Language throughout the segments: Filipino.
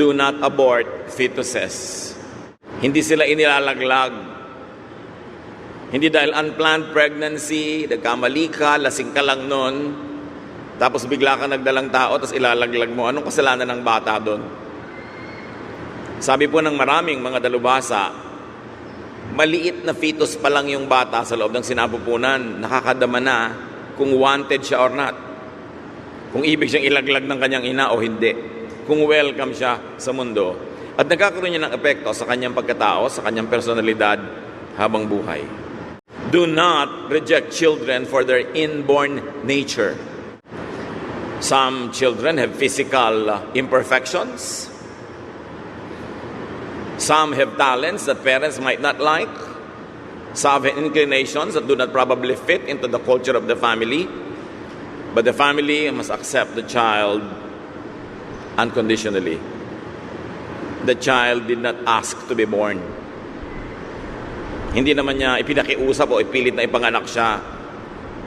do not abort fetuses. Hindi sila inilalaglag. Hindi dahil unplanned pregnancy, nagkamali ka, lasing ka lang nun, tapos bigla ka nagdalang tao, tapos ilalaglag mo. Anong kasalanan ng bata doon? Sabi po ng maraming mga dalubhasa, maliit na fetus pa lang yung bata sa loob ng sinapupunan, nakakadama na kung wanted siya or not. Kung ibig siyang ilaglag ng kanyang ina o hindi. Kung welcome siya sa mundo. At nagkakaroon niya ng epekto sa kanyang pagkatao, sa kanyang personalidad habang buhay. Do not reject children for their inborn nature. Some children have physical imperfections. Some have talents that parents might not like. Some have inclinations that do not probably fit into the culture of the family. But the family must accept the child unconditionally. The child did not ask to be born. Hindi naman niya ipinakiusap o ipilit na ipanganak siya.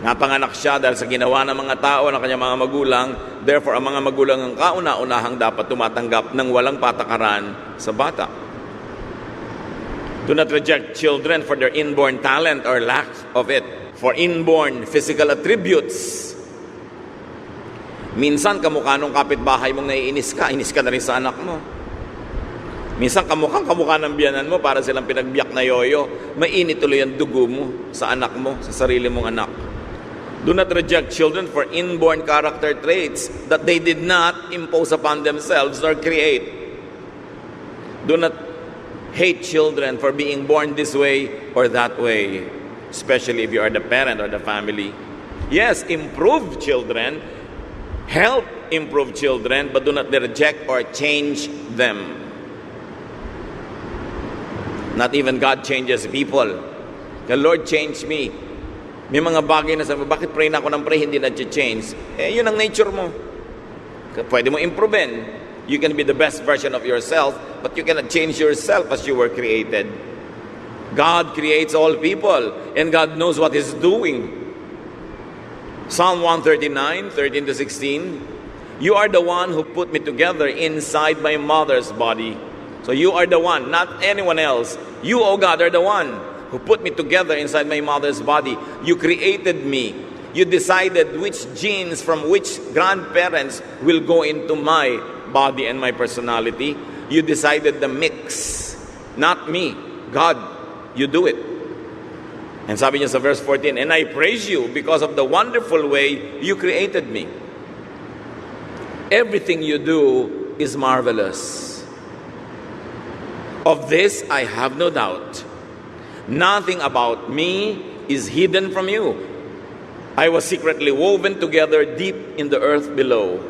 Napanganak siya dahil sa ginawa ng mga tao, ng kanyang mga magulang. Therefore, ang mga magulang ang kauna-unahang dapat tumatanggap ng walang patakaran sa bata. Do not reject children for their inborn talent or lack of it. For inborn physical attributes. Minsan, kamukha nung kapitbahay mong naiinis ka na rin sa anak mo. Minsan, kamukha ng biyanan mo para silang pinagbiyak na yoyo. Mainit tuloy ang dugo mo sa anak mo, sa sarili mong anak. Do not reject children for inborn character traits that they did not impose upon themselves or create. Do not hate children for being born this way or that way, especially if you are the parent or the family. Yes, improve children, help improve children, but do not reject or change them. Not even God changes people. The Lord changed me. May mga bagay na sabi, bakit pray na ako ng pray, hindi na-change? Yun ang nature mo. Pwede mo improvein. You can be the best version of yourself, but you cannot change yourself as you were created. God creates all people, and God knows what He's doing. Psalm 139, 13 to 16, you are the one who put me together inside my mother's body. So you are the one, not anyone else. You, O God, are the one who put me together inside my mother's body. You created me. You decided which genes from which grandparents will go into my body and my personality. You decided the mix, not me. God, you do it. And sabi niya sa verse 14, and I praise you because of the wonderful way you created me. Everything you do is marvelous. Of this I have no doubt. Nothing about me is hidden from you. I was secretly woven together deep in the earth below.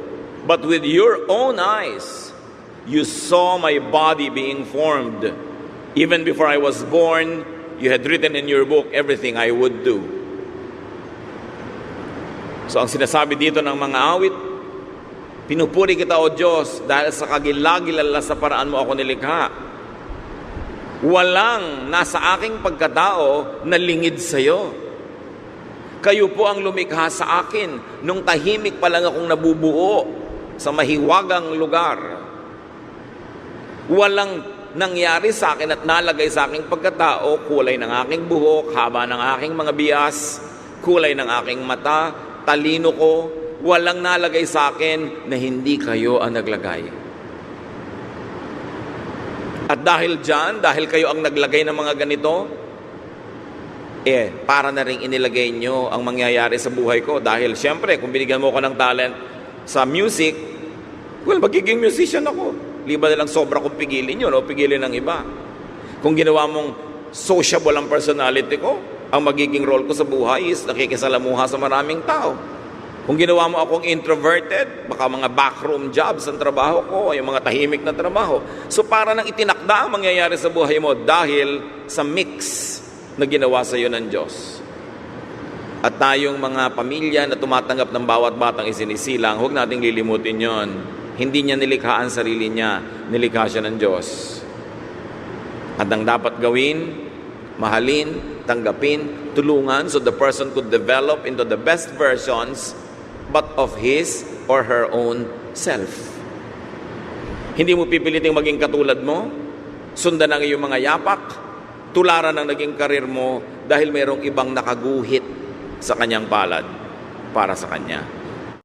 But with your own eyes, you saw my body being formed. Even before I was born, you had written in your book everything I would do. So ang sinasabi dito ng mga awit, pinupuri kita o Diyos dahil sa kagilagilala sa paraan mo ako nilikha. Walang nasa aking pagkatao na lingid sa iyo. Kayo po ang lumikha sa akin nung tahimik pa lang akong nabubuo sa mahiwagang lugar. Walang nangyari sa akin at nalagay sa aking pagkatao, kulay ng aking buhok, haba ng aking mga bias, kulay ng aking mata, talino ko, walang nalagay sa akin na hindi kayo ang naglagay. At dahil dyan, dahil kayo ang naglagay ng mga ganito, para na rin inilagay nyo ang mangyayari sa buhay ko. Dahil siyempre, kung binigyan mo ko ng talent sa music, well, magiging musician ako. Liba na lang sobra kung pigilin yun o pigilin ng iba. Kung ginawa mong sociable ang personality ko, ang magiging role ko sa buhay is nakikisalamuha sa maraming tao. Kung ginawa mo akong introverted, baka mga backroom jobs ang trabaho ko, yung mga tahimik na trabaho. So para nang itinakda ang mangyayari sa buhay mo dahil sa mix na ginawa sa iyo ng Diyos. At tayong mga pamilya na tumatanggap ng bawat batang isinisilang, huwag nating lilimutin yon. Hindi niya nilikha ang sarili niya, nilikha siya ng Diyos. At ang dapat gawin, mahalin, tanggapin, tulungan so the person could develop into the best versions but of his or her own self. Hindi mo pipiliting maging katulad mo, sundan ang iyong mga yapak, tularan ang naging karir mo dahil mayroong ibang nakaguhit sa kanyang palad para sa kanya.